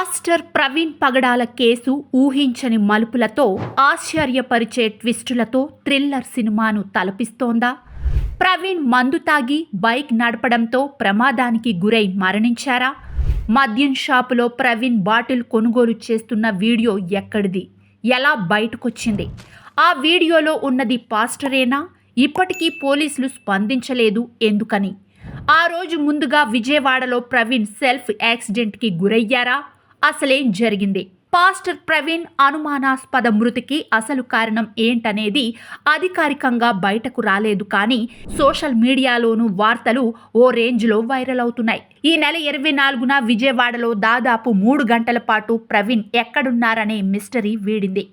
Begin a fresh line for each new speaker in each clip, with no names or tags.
Pastor Praveen పగడాల case ఊహించని మలుపులతో, ఆశ్చర్యపరిచే ట్విస్టులతో thriller సినిమాను తలపిస్తోందా? ప్రవీణ్ మందు తాగి బైక్ నడపడంతో ప్రమాదానికి గురై మరణించారా? మద్యం షాపులో ప్రవీణ్ బాటిల్ కొనుగోలు చేస్తున్న వీడియో ఎక్కడిది? ఎలా బయటకొచ్చింది? ఆ వీడియోలో ఉన్నది పాస్టరేనా? ఇప్పటికీ పోలీసులు స్పందించలేదు ఎందుకని? ఆ రోజు ముందుగా విజయవాడలో ప్రవీణ్ సెల్ఫ్ యాక్సిడెంట్కి గురయ్యారా? అసలేం జరిగింది? పాస్టర్ ప్రవీణ్ అనుమానాస్పద మృతికి అసలు కారణం ఏంటనేది అధికారికంగా బయటకు రాలేదు, కానీ సోషల్ మీడియాలోనూ వార్తలు ఓ రేంజ్లో వైరల్ అవుతున్నాయి. ఈ నెల 24న విజయవాడలో దాదాపు 3 గంటల పాటు ప్రవీణ్ ఎక్కడున్నారనే మిస్టరీ వీడింది.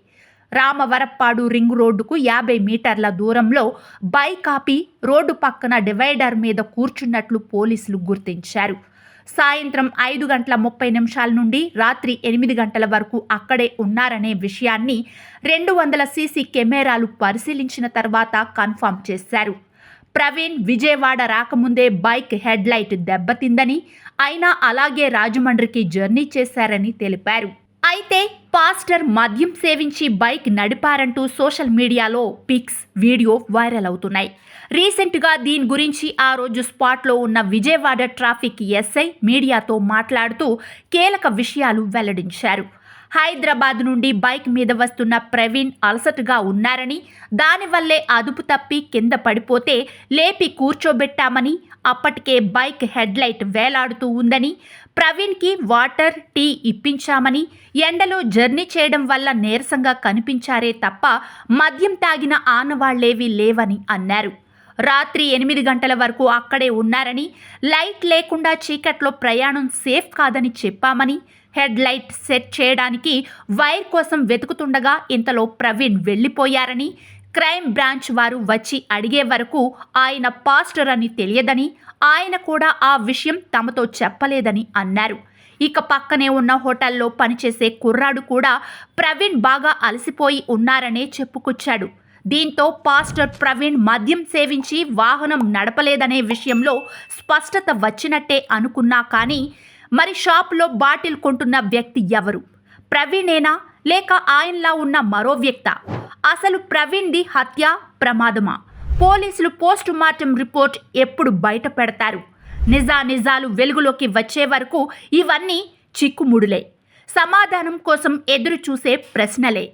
రామవరప్పాడు రింగ్ రోడ్డుకు 50 మీటర్ల దూరంలో బైక్ ఆపి రోడ్డు పక్కన డివైడర్ మీద కూర్చున్నట్లు పోలీసులు గుర్తించారు. సాయంత్రం 5:30 నుండి రాత్రి 8 గంటల వరకు అక్కడే ఉన్నారనే విషయాన్ని 200 సీసీ కెమెరాలు పరిశీలించిన తర్వాత కన్ఫర్మ్ చేశారు. ప్రవీణ్ విజయవాడ రాకముందే బైక్ హెడ్ లైట్ దెబ్బతిందని, అయినా అలాగే రాజమండ్రికి జర్నీ చేశారని తెలిపారు. అయితే పాస్టర్ మద్యం సేవించి బైక్ నడిపారంటూ సోషల్ మీడియాలో పిక్స్, వీడియో వైరల్ అవుతున్నాయి. రీసెంట్గా దీని గురించి ఆ రోజు స్పాట్లో ఉన్న విజయవాడ ట్రాఫిక్ ఎస్ఐ మీడియాతో మాట్లాడుతూ కీలక విషయాలు వెల్లడించారు. హైదరాబాద్ నుండి బైక్ మీద వస్తున్న ప్రవీణ్ అలసటగా ఉన్నారని, దానివల్లే అదుపు తప్పి కింద పడిపోతే లేపి కూర్చోబెట్టామని, అప్పటికే బైక్ హెడ్ లైట్ వేలాడుతూ ఉందని, ప్రవీణ్కి వాటర్, టీ ఇప్పించామని, ఎండలో జర్నీ చేయడం వల్ల నీరసంగా కనిపించారే తప్ప మద్యం తాగిన ఆనవాళ్లేవీ లేవని అన్నారు. రాత్రి 8 గంటల వరకు అక్కడే ఉన్నారని, లైట్ లేకుండా చీకట్లో ప్రయాణం సేఫ్ కాదని చెప్పామని, హెడ్ లైట్ సెట్ చేయడానికి వైర్ కోసం వెతుకుతుండగా ఇంతలో ప్రవీణ్ వెళ్ళిపోయారని, క్రైమ్ బ్రాంచ్ వారు వచ్చి అడిగే వరకు ఆయన పాస్టర్ అని తెలియదని, ఆయన కూడా ఆ విషయం తమతో చెప్పలేదని అన్నారు. ఇక పక్కనే ఉన్న హోటల్లో పనిచేసే కుర్రాడు కూడా ప్రవీణ్ బాగా అలసిపోయి ఉన్నారనే చెప్పుకొచ్చాడు. దీంతో పాస్టర్ ప్రవీణ్ మద్యం సేవించి వాహనం నడపలేదనే విషయంలో స్పష్టత వచ్చినట్టే అనుకున్నా, కానీ మరి షాపులో బాటిల్ కొంటున్న వ్యక్తి ఎవరు? ప్రవీణేనా, లేక ఆయనలా ఉన్న మరో వ్యక్తా? అసలు ప్రవీణ్ది హత్య, ప్రమాదమా? పోలీసులు పోస్ట్ మార్టం రిపోర్ట్ ఎప్పుడు బయట పెడతారు? నిజాలు వెలుగులోకి వచ్చే వరకు ఇవన్నీ చిక్కుముడులే, సమాధానం కోసం ఎదురు చూసే ప్రశ్నలే.